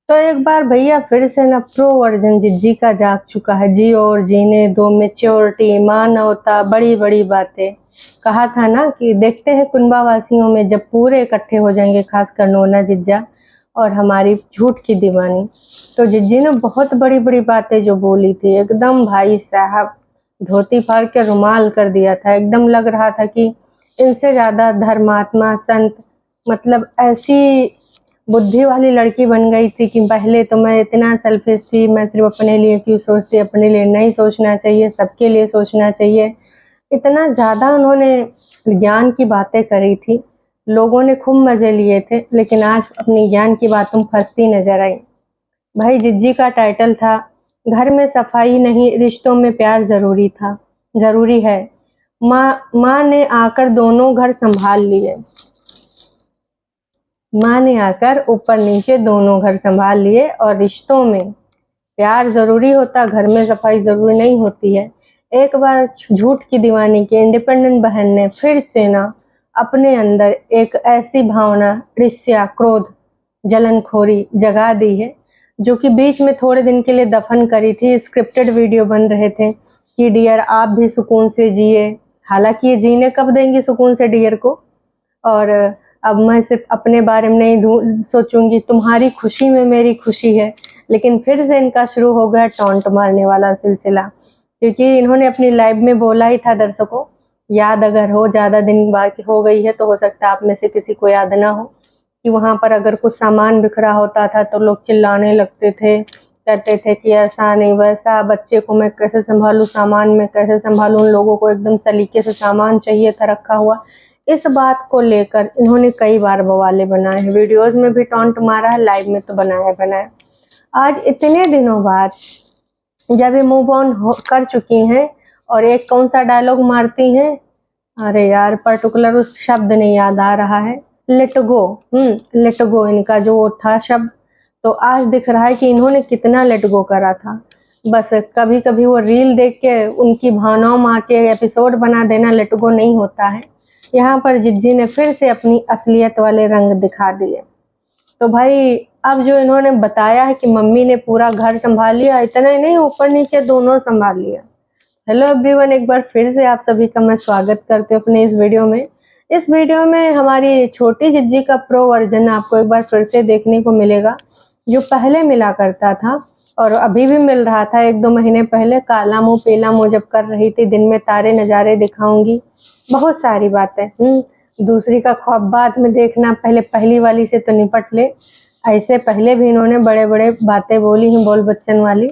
तो एक बार भैया फिर से ना प्रो वर्जन जिज्जी का जाग चुका है। जियो और जीने दो, मेच्योरिटी, मानवता, बड़ी बड़ी बातें। कहा था ना कि देखते हैं कुनबा वासियों में जब पूरे इकट्ठे हो जाएंगे, खासकर नोना, जिज्जा और हमारी झूठ की दीवानी। तो जिज्जी ने बहुत बड़ी बड़ी बातें जो बोली थी, एकदम भाई साहब धोती फाड़ के रुमाल कर दिया था। एकदम लग रहा था कि इनसे ज्यादा धर्मात्मा संत, मतलब ऐसी बुद्धि वाली लड़की बन गई थी कि पहले तो मैं इतना सेल्फिश थी, मैं सिर्फ अपने लिए क्यों सोचती, अपने लिए नहीं सोचना चाहिए, सबके लिए सोचना चाहिए। इतना ज़्यादा उन्होंने ज्ञान की बातें करी थी, लोगों ने खूब मज़े लिए थे, लेकिन आज अपनी ज्ञान की बातों में फंसती नजर आई। भाई जिज्जी का टाइटल था, घर में सफाई नहीं, रिश्तों में प्यार ज़रूरी था, ज़रूरी है। माँ ने आकर दोनों घर संभाल लिए। माँ ने आकर ऊपर नीचे दोनों घर संभाल लिए, और रिश्तों में प्यार जरूरी होता, घर में सफाई जरूरी नहीं होती है। एक बार झूठ की दीवानी की इंडिपेंडेंट बहन ने फिर से ना अपने अंदर एक ऐसी भावना, ईर्ष्या, क्रोध, जलनखोरी जगा दी है, जो कि बीच में थोड़े दिन के लिए दफन करी थी। स्क्रिप्टेड वीडियो बन रहे थे कि डियर आप भी सुकून से जिए, हालांकि ये जीने कब देंगी सुकून से डियर को। और अब मैं सिर्फ अपने बारे में नहीं सोचूंगी, तुम्हारी खुशी में मेरी खुशी है। लेकिन फिर से इनका शुरू हो गया टॉन्ट मारने वाला सिलसिला, क्योंकि इन्होंने अपनी लाइव में बोला ही था, दर्शकों याद अगर हो, ज़्यादा दिन बाद हो गई है तो हो सकता है आप में से किसी को याद ना हो, कि वहाँ पर अगर कुछ सामान बिखरा होता था तो लोग चिल्लाने लगते थे, कहते थे कि ऐसा नहीं वैसा, बच्चे को मैं कैसे संभालूं, सामान में कैसे संभालूं, उन लोगों को एकदम सलीके से सामान चाहिए था रखा हुआ। इस बात को लेकर इन्होंने कई बार बवाले बनाए हैं, वीडियोस में भी टॉन्ट मारा है, लाइव में तो बनाया बनाया। आज इतने दिनों बाद जब ये मूव ऑन कर चुकी हैं, और एक कौन सा डायलॉग मारती हैं, अरे यार पर्टिकुलर उस शब्द नहीं याद आ रहा है, लेट गो। लेट गो इनका जो था शब्द, तो आज दिख रहा है कि इन्होंने कितना लेट गो करा था। बस कभी कभी वो रील देख के उनकी भावनाओं में आके एपिसोड बना देना लेट गो नहीं होता है। यहाँ पर जिज्जी ने फिर से अपनी असलियत वाले रंग दिखा दिए। तो भाई अब जो इन्होंने बताया है कि मम्मी ने पूरा घर संभाल लिया, इतना ही नहीं ऊपर नीचे दोनों संभाल लिया। हेलो एवरीवन, एक बार फिर से आप सभी का मैं स्वागत करती हूँ अपने इस वीडियो में। इस वीडियो में हमारी छोटी जिज्जी का प्रो वर्जन आपको एक बार फिर से देखने को मिलेगा, जो पहले मिला करता था और अभी भी मिल रहा था। 1-2 महीने पहले काला मुंह पीला मुंह जब कर रही थी, दिन में तारे नजारे दिखाऊंगी, बहुत सारी बातें। दूसरी का ख्वाब बाद में देखना, पहले पहली वाली से तो निपट ले। ऐसे पहले भी इन्होंने बड़े बड़े बातें बोली हैं, बोल बच्चन वाली।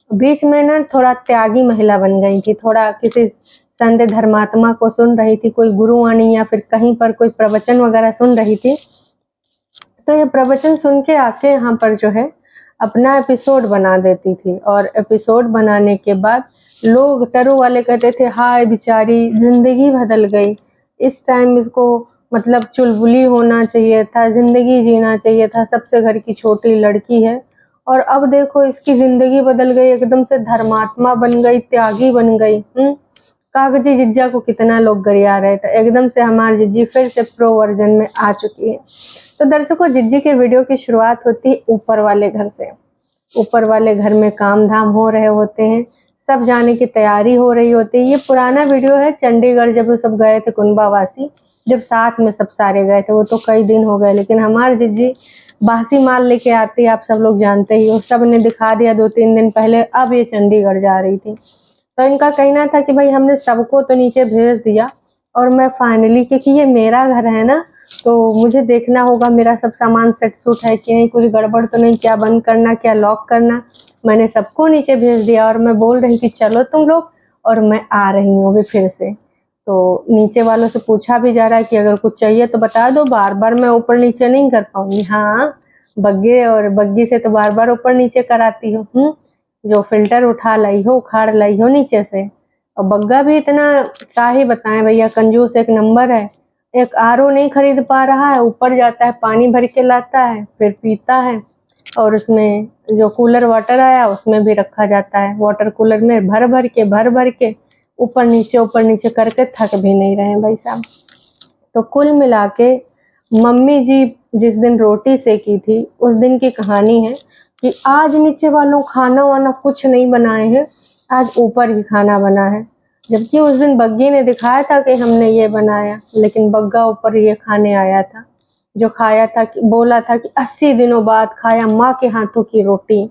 बीच में ना थोड़ा त्यागी महिला बन गई थी, थोड़ा किसी संत धर्मात्मा को सुन रही थी, कोई गुरुवाणी या फिर कहीं पर कोई प्रवचन वगैरह सुन रही थी। तो ये प्रवचन सुन के आके यहाँ पर जो है अपना एपिसोड बना देती थी, और एपिसोड बनाने के बाद लोग टरू वाले कहते थे हाय बेचारी जिंदगी बदल गई, इस टाइम इसको मतलब चुलबुली होना चाहिए था, जिंदगी जीना चाहिए था, सबसे घर की छोटी लड़की है और अब देखो इसकी जिंदगी बदल गई, एकदम से धर्मात्मा बन गई, त्यागी बन गई। कागजी जिज्जा को कितना लोग गरिया रहे थे, एकदम से हमारी जिज्जी फिर से प्रो वर्जन में आ चुकी है। तो दर्शकों जिज्जी के वीडियो की शुरुआत होती है ऊपर वाले घर से। ऊपर वाले घर में काम धाम हो रहे होते हैं, सब जाने की तैयारी हो रही होती है। ये पुराना वीडियो है, चंडीगढ़ जब वो सब गए थे कुनबा वासी, जब साथ में सब सारे गए थे, वो तो कई दिन हो गए, लेकिन हमारी जिज्जी बासी माल लेके आती है, आप सब लोग जानते ही हो, सब ने दिखा दिया 2-3 दिन पहले, अब ये चंडीगढ़ जा रही थी। तो इनका कहना था कि भाई हमने सबको तो नीचे भेज दिया, और मैं फाइनली, क्योंकि ये मेरा घर है ना, तो मुझे देखना होगा मेरा सब सामान सेट सूट है कि नहीं, कुछ गड़बड़ तो नहीं, क्या बंद करना क्या लॉक करना। मैंने सबको नीचे भेज दिया और मैं बोल रही कि चलो तुम लोग, और मैं आ रही हूँ अभी फिर से। तो नीचे वालों से पूछा भी जा रहा है कि अगर कुछ चाहिए तो बता दो, बार बार मैं ऊपर नीचे नहीं कर पाऊंगी। हाँ, बग्गे और बग्गी से तो बार बार ऊपर नीचे कराती हूँ। जो फिल्टर उठा लाई हो, उखाड़ लाई हो नीचे से। और बग्गा भी इतना क्या ही बताएं भैया, कंजूस एक नंबर है। एक आरओ नहीं खरीद पा रहा है, ऊपर जाता है पानी भर के लाता है, फिर पीता है, और उसमें जो कूलर वाटर आया उसमें भी रखा जाता है, वाटर कूलर में भर भर के ऊपर नीचे करके थक भी नहीं रहे भाई साहब। तो कुल मिला के मम्मी जी जिस दिन रोटी सेकी थी उस दिन की कहानी है कि आज नीचे वालों खाना वाना कुछ नहीं बनाए हैं, आज ऊपर ही खाना बना है। जबकि उस दिन बग्गी ने दिखाया था कि हमने ये बनाया, लेकिन बग्गा ऊपर ये खाने आया था, जो खाया था कि बोला था कि 80 दिनों बाद खाया माँ के हाथों की रोटी।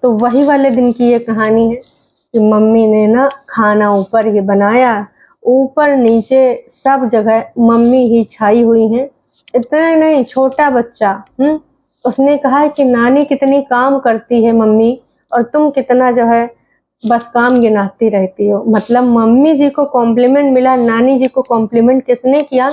तो वही वाले दिन की ये कहानी है कि मम्मी ने ना खाना ऊपर ही बनाया, ऊपर नीचे सब जगह मम्मी ही छाई हुई हैं। इतना नहीं, छोटा बच्चा उसने कहा है कि नानी कितनी काम करती है मम्मी, और तुम कितना जो है बस काम गिनाती रहती हो। मतलब मम्मी जी को कॉम्प्लीमेंट मिला, नानी जी को कॉम्प्लीमेंट किसने किया?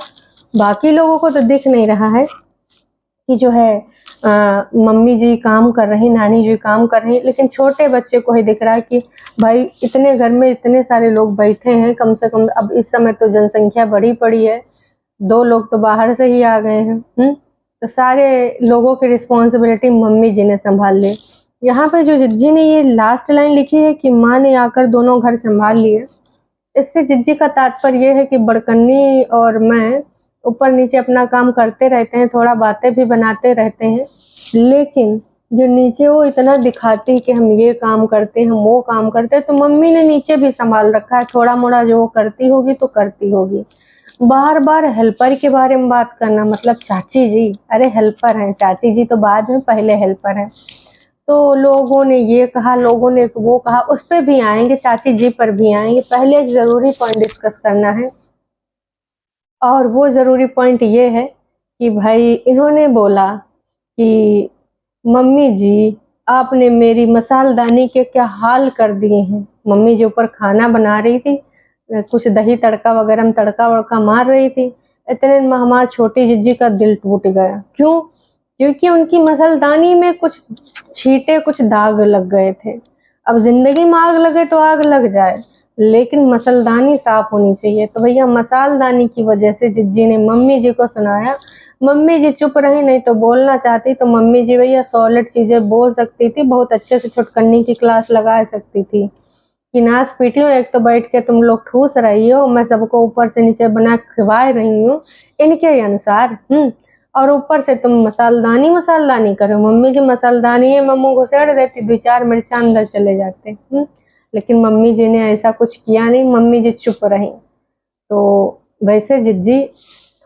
बाकी लोगों को तो दिख नहीं रहा है कि जो है मम्मी जी काम कर रही, नानी जी काम कर रही, लेकिन छोटे बच्चे को ही दिख रहा है कि भाई इतने घर में इतने सारे लोग बैठे हैं, कम से कम अब इस समय तो जनसंख्या बढ़ी पड़ी है, 2 लोग तो बाहर से ही आ गए हैं। तो सारे लोगों की रिस्पॉन्सिबिलिटी मम्मी जी ने संभाल ली। यहाँ पे जो जिज्जी ने ये लास्ट लाइन लिखी है कि माँ ने आकर दोनों घर संभाल लिए, इससे जिज्जी का तात्पर्य ये है कि बड़कन्नी और मैं ऊपर नीचे अपना काम करते रहते हैं, थोड़ा बातें भी बनाते रहते हैं, लेकिन जो नीचे वो इतना दिखाती है कि हम ये काम करते हैं, हम वो काम करते हैं, तो मम्मी ने नीचे भी संभाल रखा है। थोड़ा मोड़ा जो वो करती होगी तो करती होगी। बार बार हेल्पर के बारे में बात करना, मतलब चाची जी, अरे हेल्पर हैं, चाची जी तो बाद में, पहले हेल्पर हैं। तो लोगों ने ये कहा, लोगों ने वो कहा, उस पर भी आएंगे, चाची जी पर भी आएंगे। पहले एक ज़रूरी पॉइंट डिस्कस करना है, और वो ज़रूरी पॉइंट ये है कि भाई इन्होंने बोला कि मम्मी जी आपने मेरी मसालदानी के क्या हाल कर दिए हैं। मम्मी जी ऊपर खाना बना रही थी, कुछ दही तड़का वगैरह में तड़का वड़का मार रही थी, इतने में हमारी छोटी जिज्जी का दिल टूट गया। क्यों? क्योंकि उनकी मसालदानी में कुछ छींटे, कुछ दाग लग गए थे। अब जिंदगी में आग लगे तो आग लग जाए, लेकिन मसालदानी साफ होनी चाहिए। तो भैया मसालदानी की वजह से जिज्जी ने मम्मी जी को सुनाया। मम्मी जी चुप रही, नहीं तो बोलना चाहती तो मम्मी जी भैया सॉलिड चीजें बोल सकती थी, बहुत अच्छे से छुटकन्नी की क्लास लगा सकती थी कि नाच पीटी हो, एक तो बैठ के तुम लोग ठूस रही हो, मैं सबको ऊपर से नीचे बना खिला रही हूँ इनके अनुसार, और ऊपर से तुम मसालदानी करो। मम्मी जी मसालदानी है, मम्मू घुसेड़ देती, 2-4 मिर्चा अंदर चले जाते। लेकिन मम्मी जी ने ऐसा कुछ किया नहीं, मम्मी जी चुप रही। तो वैसे जिज्जी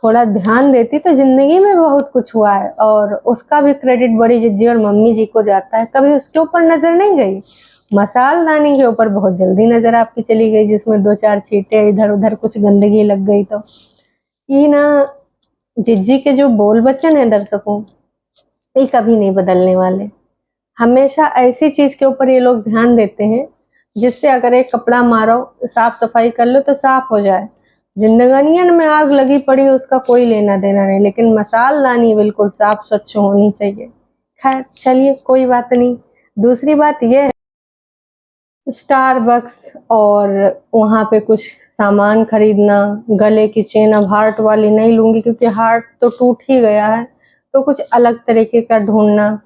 थोड़ा ध्यान देती तो जिंदगी में बहुत कुछ हुआ है, और उसका भी क्रेडिट बड़ी जिज्जी और मम्मी जी को जाता है। कभी उसके ऊपर नजर नहीं गई? मसालदानी के ऊपर बहुत जल्दी नजर आपकी चली गई, जिसमें 2-4 छींटे इधर उधर कुछ गंदगी लग गई। तो ये ना जिज्जी के जो बोल वचन है दर्शकों, ये कभी नहीं बदलने वाले। हमेशा ऐसी चीज के ऊपर ये लोग ध्यान देते हैं जिससे अगर एक कपड़ा मारो, साफ सफाई कर लो तो साफ हो जाए। जिंदगानियन में आग लगी पड़ी उसका कोई लेना देना नहीं, लेकिन मसालदानी बिल्कुल साफ स्वच्छ होनी चाहिए। खैर चलिए कोई बात नहीं। दूसरी बात यह है, स्टारबक्स और वहाँ पे कुछ सामान खरीदना, गले की चेन अब हार्ट वाली नहीं लूंगी क्योंकि हार्ट तो टूट ही गया है, तो कुछ अलग तरीके का ढूंढना।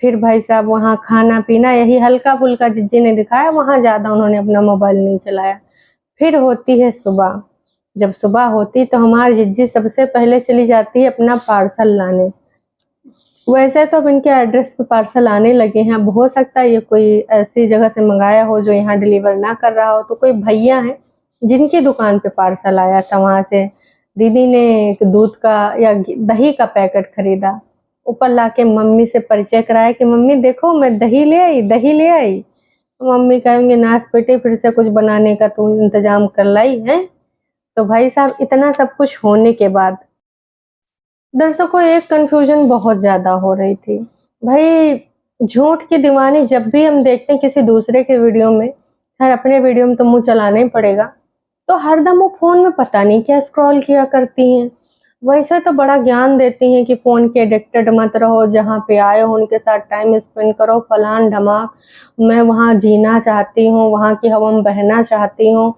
फिर भाई साहब वहाँ खाना पीना, यही हल्का फुल्का जिज्जी ने दिखाया, वहाँ ज़्यादा उन्होंने अपना मोबाइल नहीं चलाया। फिर होती है सुबह। जब सुबह होती तो हमारी जिज्जी सबसे पहले चली जाती है अपना पार्सल लाने। वैसे तो अब इनके एड्रेस पे पार्सल आने लगे हैं, अब हो सकता है ये कोई ऐसी जगह से मंगाया हो जो यहाँ डिलीवर ना कर रहा हो। तो कोई भैया हैं जिनकी दुकान पे पार्सल आया था, वहाँ से दीदी ने एक दूध का या दही का पैकेट खरीदा, ऊपर लाके मम्मी से परिचय कराया कि मम्मी देखो मैं दही ले आई, दही ले आई। तो मम्मी कहेंगे नाच बेटे फिर से कुछ बनाने का तू इंतजाम कर लाई है। तो भाई साहब इतना सब कुछ होने के बाद दर्शकों एक कंफ्यूजन बहुत ज्यादा हो रही थी। भाई झूठ की दीवानी जब भी हम देखते हैं किसी दूसरे के वीडियो में, खैर अपने वीडियो में तो मुंह चलाना ही पड़ेगा, तो हरदम वो फोन में पता नहीं क्या स्क्रॉल किया करती हैं। वैसे तो बड़ा ज्ञान देती हैं कि फोन के एडिक्टेड मत रहो, जहाँ पे आए हो उनके साथ टाइम स्पेंड करो, फलान ढमाक, मैं वहाँ जीना चाहती हूँ, वहाँ की हवा में बहना चाहती हूँ,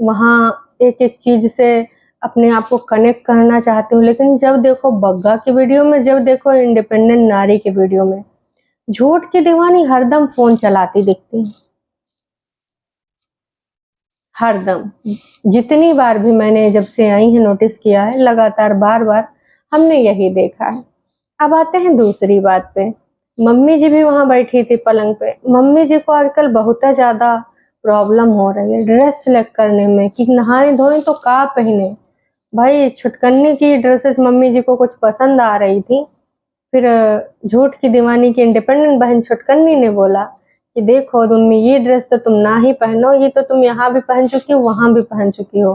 वहाँ एक एक चीज से अपने आप को कनेक्ट करना चाहती हूँ। लेकिन जब देखो बग्गा की वीडियो में, जब देखो इंडिपेंडेंट नारी की वीडियो में, झूठ की दीवानी हरदम फोन चलाती दिखती है। हरदम, जितनी बार भी मैंने जब से आई है नोटिस किया है, लगातार बार बार हमने यही देखा है। अब आते हैं दूसरी बात पे। मम्मी जी भी वहाँ बैठी थी पलंग पे। मम्मी जी को आजकल बहुत ज़्यादा प्रॉब्लम हो रही है ड्रेस सेलेक्ट करने में कि नहाए-धोएँ तो का पहने। भाई छुटकन्नी की ड्रेसेस मम्मी जी को कुछ पसंद आ रही थी। फिर झूठ की दीवानी की इंडिपेंडेंट बहन छुटकन्नी ने बोला कि देखो मम्मी ये ड्रेस तो तुम ना ही पहनो, ये तो तुम यहाँ भी पहन चुकी हो, वहाँ भी पहन चुकी हो,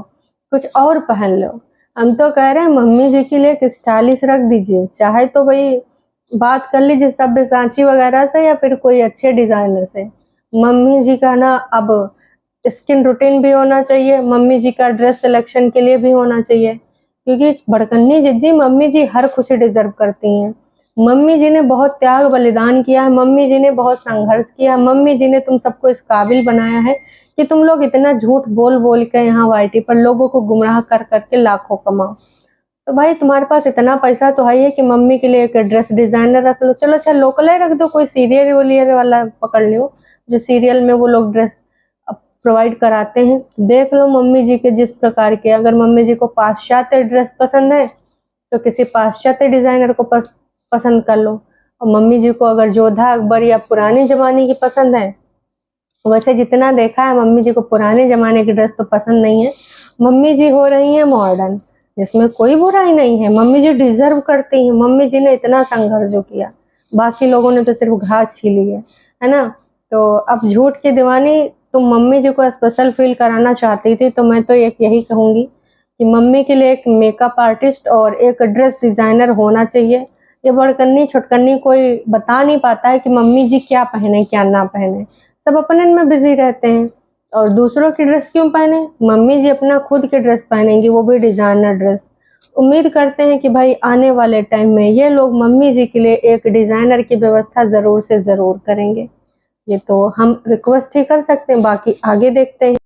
कुछ और पहन लो। हम तो कह रहे हैं मम्मी जी के लिए एक स्टाइलिश रख दीजिए, चाहे तो भाई बात कर लीजिए सब्यसाची वगैरह से या फिर कोई अच्छे डिज़ाइनर से। मम्मी जी का ना अब स्किन रूटीन भी होना चाहिए, मम्मी जी का ड्रेस सिलेक्शन के लिए भी होना चाहिए, क्योंकि भड़कन्नी जिद्दी मम्मी जी हर खुशी डिज़र्व करती हैं। मम्मी जी ने बहुत त्याग बलिदान किया है, मम्मी जी ने बहुत संघर्ष किया है, मम्मी जी ने तुम सबको इस काबिल बनाया है कि तुम लोग इतना झूठ बोल-बोल के यहाँ वाईटी पर लोगों को गुमराह कर के लाखों कमाओ। तो भाई तुम्हारे पास इतना पैसा तो है ही है कि मम्मी के लिए एक ड्रेस डिज़ाइनर रख लो। चलो अच्छा लोकल ही रख दो, कोई सीरियल-विरियल वाला पकड़ लो, जो सीरियल में वो लोग ड्रेस प्रोवाइड कराते हैं। देख लो मम्मी जी के जिस प्रकार के, अगर मम्मी जी को पाश्चात्य ड्रेस पसंद है, तो किसी पाश्चात्य डिज़ाइनर को पसंद कर लो। और मम्मी जी को अगर जोधा अकबर या पुराने ज़माने की पसंद है, वैसे जितना देखा है मम्मी जी को पुराने ज़माने की ड्रेस तो पसंद नहीं है। मम्मी जी हो रही हैं मॉडर्न, जिसमें कोई बुराई नहीं है। मम्मी जी डिज़र्व करती हैं, मम्मी जी ने इतना संघर्ष जो किया, बाकी लोगों ने तो सिर्फ घास छीली है ना? तो अब झूठ की दीवानी तुम मम्मी जी को स्पेशल फ़ील कराना चाहती थी, तो मैं तो एक यही कहूँगी कि मम्मी के लिए एक मेकअप आर्टिस्ट और एक ड्रेस डिज़ाइनर होना चाहिए। ये बड़कन्नी-छुटकन्नी कोई बता नहीं पाता है कि मम्मी जी क्या पहने, क्या ना पहने। सब अपने में बिज़ी रहते हैं और दूसरों की ड्रेस क्यों पहने? मम्मी जी अपना खुद की ड्रेस पहनेंगी, वो भी डिज़ाइनर ड्रेस। उम्मीद करते हैं कि भाई आने वाले टाइम में ये लोग मम्मी जी के लिए एक डिज़ाइनर की व्यवस्था ज़रूर से ज़रूर करेंगे। ये तो हम रिक्वेस्ट ही कर सकते हैं, बाकी आगे देखते हैं।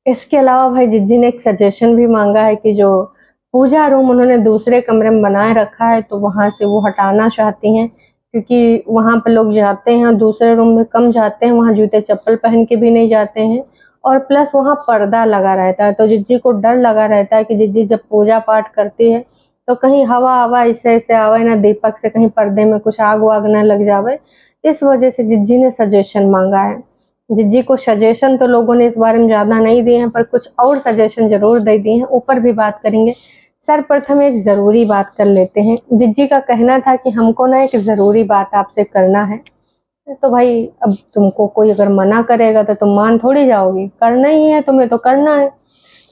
इसके अलावा भाई जिज्जी ने एक सजेशन भी माँगा है कि जो पूजा रूम उन्होंने दूसरे कमरे में बनाए रखा है, तो वहाँ से वो हटाना चाहती हैं, क्योंकि वहाँ पे लोग जाते हैं और दूसरे रूम में कम जाते हैं, वहाँ जूते-चप्पल पहन के भी नहीं जाते हैं और प्लस वहाँ पर्दा लगा रहता है, तो जिज्जी को डर लगा रहता है कि जिज्जी जब पूजा-पाठ करती है, तो कहीं हवा-ववा ऐसे-ऐसे आवे ना दीपक से, कहीं पर्दे में कुछ आग-वाग ना लग जावे। इस वजह से जिज्जी ने सजेशन माँगा है। जिज्जी को सजेशन तो लोगों ने इस बारे में ज़्यादा नहीं दिए हैं, पर कुछ और सजेशन ज़रूर दे दिए हैं, ऊपर भी बात करेंगे। सर्वप्रथम एक ज़रूरी बात कर लेते हैं। जिज्जी का कहना था कि हमको ना एक ज़रूरी बात आपसे करना है। तो भाई अब तुमको कोई अगर मना करेगा तो तुम मान थोड़ी जाओगी, करना ही है तुम्हें तो करना है।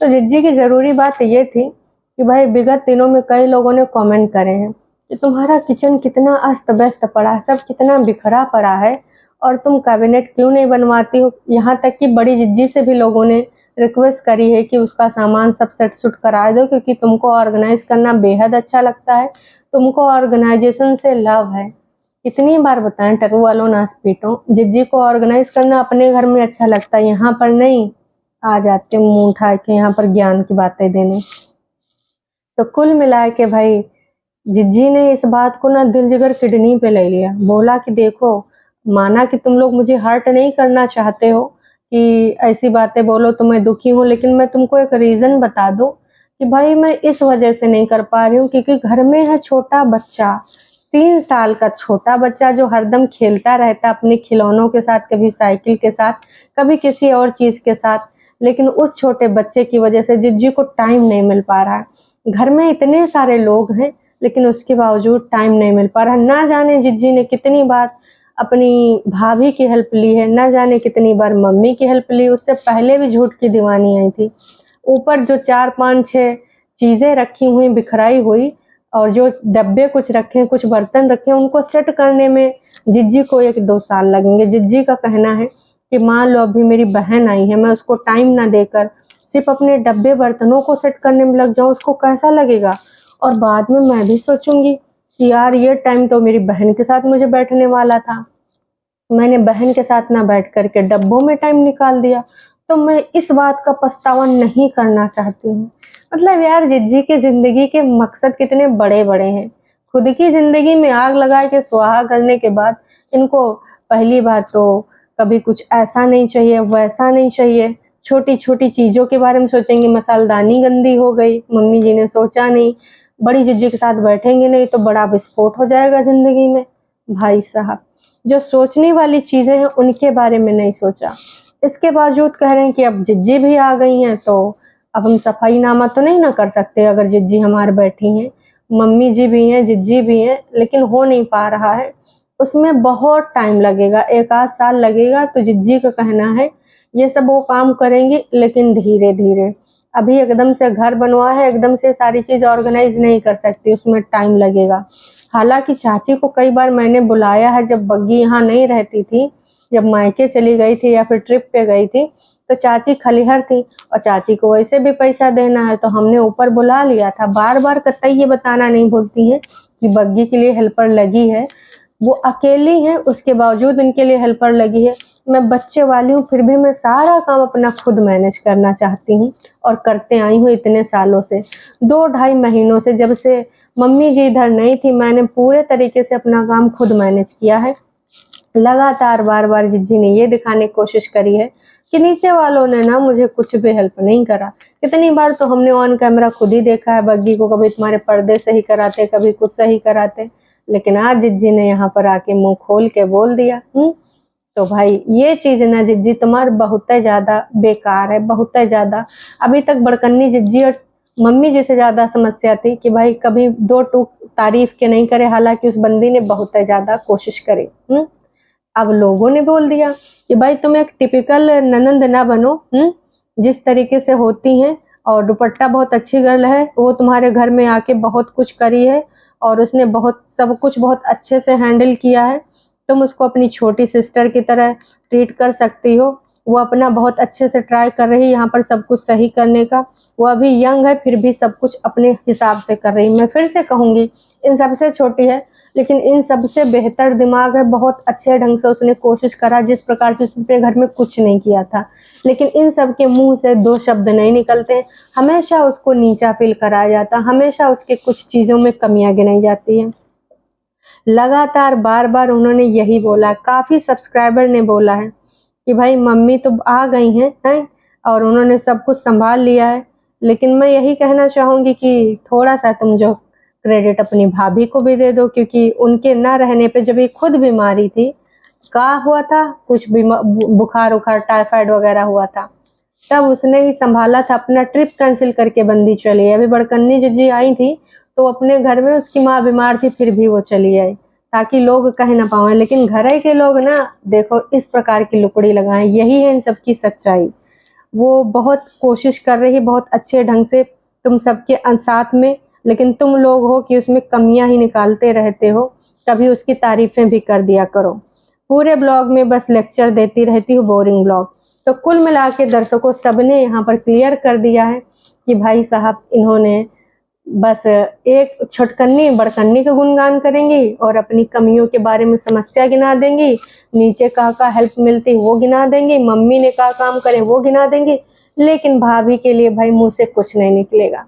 तो जिज्जी की ज़रूरी बात ये थी कि भाई विगत दिनों में कई लोगों ने कमेंट करे हैं कि तुम्हारा किचन कितना अस्त-व्यस्त पड़ा है, सब कितना बिखरा पड़ा है और तुम कैबिनेट क्यों नहीं बनवाती हो? यहाँ तक कि बड़ी जिज्जी से भी लोगों ने रिक्वेस्ट करी है कि उसका सामान सब सेट-सुट करा दो, क्योंकि तुमको ऑर्गेनाइज़ करना बेहद अच्छा लगता है, तुमको ऑर्गेनाइज़ेशन से लव है। कितनी बार बताएँ टरू वालों नास पीटो, जिज्जी को ऑर्गेनाइज़ करना अपने घर में अच्छा लगता है, यहाँ पर नहीं। आ जाते मुँह उठा के यहाँ पर ज्ञान की बातें देने। तो कुल मिला के भाई जिज्जी ने इस बात को ना दिल जिगर किडनी पे ले लिया। बोला कि देखो, माना कि तुम लोग मुझे हर्ट नहीं करना चाहते हो कि ऐसी बातें बोलो तो मैं दुखी हूँ, लेकिन मैं तुमको एक रीज़न बता दूँ कि भाई मैं इस वजह से नहीं कर पा रही हूँ, क्योंकि घर में है छोटा बच्चा, 3 साल का छोटा बच्चा जो हरदम खेलता रहता है अपने खिलौनों के साथ, कभी साइकिल के साथ, कभी किसी और चीज़ के साथ। लेकिन उस छोटे बच्चे की वजह से जिज्जी को टाइम नहीं मिल पा रहा है। घर में इतने सारे लोग हैं, लेकिन उसके बावजूद टाइम नहीं मिल पा रहा। ना जाने जिज्जी ने कितनी बार अपनी भाभी की हेल्प ली है, ना जाने कितनी बार मम्मी की हेल्प ली, उससे पहले भी झूठ की दीवानी आई थी। ऊपर जो 4, 5, 6 चीज़ें रखी हुई बिखराई हुई और जो डब्बे कुछ रखे हैं, कुछ बर्तन रखे हैं, उनको सेट करने में जिज्जी को 1-2 साल लगेंगे। जिज्जी का कहना है कि मान लो अभी मेरी बहन आई है, मैं उसको टाइम ना देकर सिर्फ़ अपने डब्बे बर्तनों को सेट करने में लग जाऊँ, उसको कैसा लगेगा? और बाद में मैं भी सोचूँगी कि यार ये टाइम तो मेरी बहन के साथ मुझे बैठने वाला था। मैंने बहन के साथ ना बैठ कर के डब्बों में टाइम निकाल दिया, तो मैं इस बात का पछतावा नहीं करना चाहती हूँ। मतलब यार जिज्जी की ज़िंदगी के मकसद कितने बड़े-बड़े हैं। खुद की ज़िंदगी में आग लगा के स्वाहा करने के बाद इनको पहली बात तो कभी कुछ ऐसा नहीं चाहिए, वैसा नहीं चाहिए। छोटी-छोटी चीज़ों के बारे में सोचेंगे, मसालदानी गंदी हो गई, मम्मी जी ने सोचा नहीं। बड़ी जिज्जी के साथ बैठेंगे नहीं तो बड़ा विस्फोट हो जाएगा ज़िंदगी में। भाई साहब, जो सोचने वाली चीज़ें हैं उनके बारे में नहीं सोचा। इसके बावजूद कह रहे हैं कि अब जिज्जी भी आ गई हैं तो अब हम सफाईनामा तो नहीं ना कर सकते अगर जिज्जी हमारे बैठी हैं। मम्मी जी भी हैं, जिज्जी भी हैं, लेकिन हो नहीं पा रहा है। उसमें बहुत टाइम लगेगा, 1 आध साल लगेगा। तो जिज्जी का कहना है ये सब वो काम करेंगी लेकिन धीरे-धीरे। अभी एकदम से घर बनवा है, एकदम से सारी चीज़ ऑर्गेनाइज़ नहीं कर सकती, उसमें टाइम लगेगा। हालाँकि चाची को कई बार मैंने बुलाया है, जब बग्गी यहाँ नहीं रहती थी, जब मायके चली गई थी या फिर ट्रिप पे गई थी, तो चाची खलिहर थी और चाची को वैसे भी पैसा देना है, तो हमने ऊपर बुला लिया था। बार-बार कतई ये बताना नहीं भूलती हैं कि बग्गी के लिए हेल्पर लगी है। वो अकेली हैं, उसके बावजूद उनके लिए हेल्पर लगी है। मैं बच्चे वाली हूँ, फिर भी मैं सारा काम अपना खुद मैनेज करना चाहती हूँ और करते आई हूँ इतने सालों से। 2 ढाई महीनों से, जब से मम्मी जी इधर नहीं थी, मैंने पूरे तरीके से अपना काम खुद मैनेज किया है। लगातार बार-बार जिज्जी ने ये दिखाने की कोशिश करी है कि नीचे वालों ने ना मुझे कुछ भी हेल्प नहीं करा। कितनी बार तो हमने ऑन कैमरा खुद ही देखा है बग्गी को, कभी तुम्हारे पर्दे सही कराते, कभी कुछ सही कराते। लेकिन आज जिज्जी ने यहाँ पर आके मुँह खोल के बोल दिया। तो भाई ये चीज़ ना जिज्जी तुम्हार बहुत ज़्यादा बेकार है, बहुत ज़्यादा। अभी तक बड़कन्नी जिज्जी और मम्मी जी से ज़्यादा समस्या थी कि भाई कभी 2 टूक तारीफ़ के नहीं करे, हालाँकि उस बंदी ने बहुत ज़्यादा कोशिश करी। अब लोगों ने बोल दिया कि भाई तुम एक टिपिकल ननंद ना बनो, जिस तरीके से होती हैं, और दुपट्टा बहुत अच्छी गर्ल है, वो तुम्हारे घर में आके बहुत कुछ करी है और उसने बहुत सब कुछ बहुत अच्छे से हैंडल किया है। तुम उसको अपनी छोटी सिस्टर की तरह ट्रीट कर सकती हो। वो अपना बहुत अच्छे से ट्राई कर रही है यहाँ पर सब कुछ सही करने का। वो अभी यंग है, फिर भी सब कुछ अपने हिसाब से कर रही है। मैं फिर से कहूँगी, इन सबसे छोटी है लेकिन इन सबसे बेहतर दिमाग है। बहुत अच्छे ढंग से उसने कोशिश करा, जिस प्रकार से उसने घर में कुछ नहीं किया था। लेकिन इन सब के मुँह से 2 शब्द नहीं निकलते हैं। हमेशा उसको नीचा फ़ील कराया जाता है, हमेशा उसके कुछ चीज़ों में कमियाँ गिनाई जाती हैं। लगातार बार-बार उन्होंने यही बोला, काफ़ी सब्सक्राइबर ने बोला है कि भाई मम्मी तो आ गई हैं और उन्होंने सब कुछ सँभाल लिया है। लेकिन मैं यही कहना चाहूँगी कि थोड़ा-सा तुम जो क्रेडिट अपनी भाभी को भी दे दो, क्योंकि उनके ना रहने पे जब ये खुद बीमारी थी, क्या हुआ था, कुछ बुखार-वुखार, टाइफाइड वगैरह हुआ था, तब उसने ही सँभाला था। अपना ट्रिप कैंसल करके बंदी चली है। अभी बड़कन्नी जिज्जी आई थी, तो अपने घर में उसकी माँ बीमार थी, फिर भी वो चली आई, ताकि लोग कह ना पाएँ। लेकिन घर के लोग ना देखो इस प्रकार की लुकड़ी लगाएँ, यही है इन सब की सच्चाई। वो बहुत कोशिश कर रही है, बहुत अच्छे ढंग से तुम सबके साथ में, लेकिन तुम लोग हो कि उसमें कमियाँ ही निकालते रहते हो। कभी उसकी तारीफ़ें भी कर दिया करो। पूरे ब्लॉग में बस लेक्चर देती रहती हूँ, बोरिंग ब्लॉग। तो कुल मिला के दर्शकों सबने यहाँ पर क्लियर कर दिया है कि भाई साहब इन्होंने बस एक छुटकन्नी बड़कन्नी का गुणगान करेंगी और अपनी कमियों के बारे में समस्या गिना देंगी। नीचे का हेल्प मिलती वो गिना देंगी, मम्मी ने का काम करे वो गिना देंगी, लेकिन भाभी के लिए भाई मुँह से कुछ नहीं निकलेगा।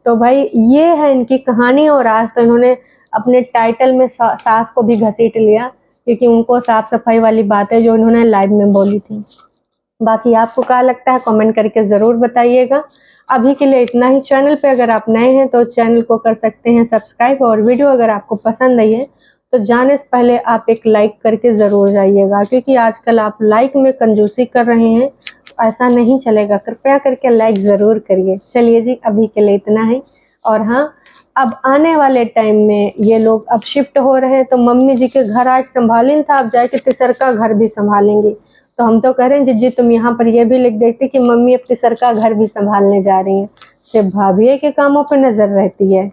तो भाई ये है इनकी कहानी। और आज तो इन्होंने अपने टाइटल में सास को भी घसीट लिया, क्योंकि उनको साफ सफाई वाली बातें जो इन्होंने लाइव में बोली थी। बाकी आपको क्या लगता है कमेंट करके ज़रूर बताइएगा। अभी के लिए इतना ही। चैनल पे अगर आप नए हैं तो चैनल को कर सकते हैं सब्सक्राइब, और वीडियो अगर आपको पसंद आई है तो जाने से पहले आप एक लाइक करके ज़रूर जाइएगा, क्योंकि आजकल आप लाइक में कंजूसी कर रहे हैं, ऐसा नहीं चलेगा। कृपया करके लाइक ज़रूर करिए। चलिए जी, अभी के लिए इतना ही। और हाँ, अब आने वाले टाइम में ये लोग अब शिफ्ट हो रहे हैं, तो मम्मी जी के घर आज संभालिन था, अब जाके तिसरका घर भी संभालेंगी। तो हम तो कह रहे हैं जिज्जी तुम यहाँ पर ये भी लिख देती कि मम्मी अब तिसरका घर भी संभालने जा रही हैं। सिर्फ भाभी के कामों पे नजर रहती है।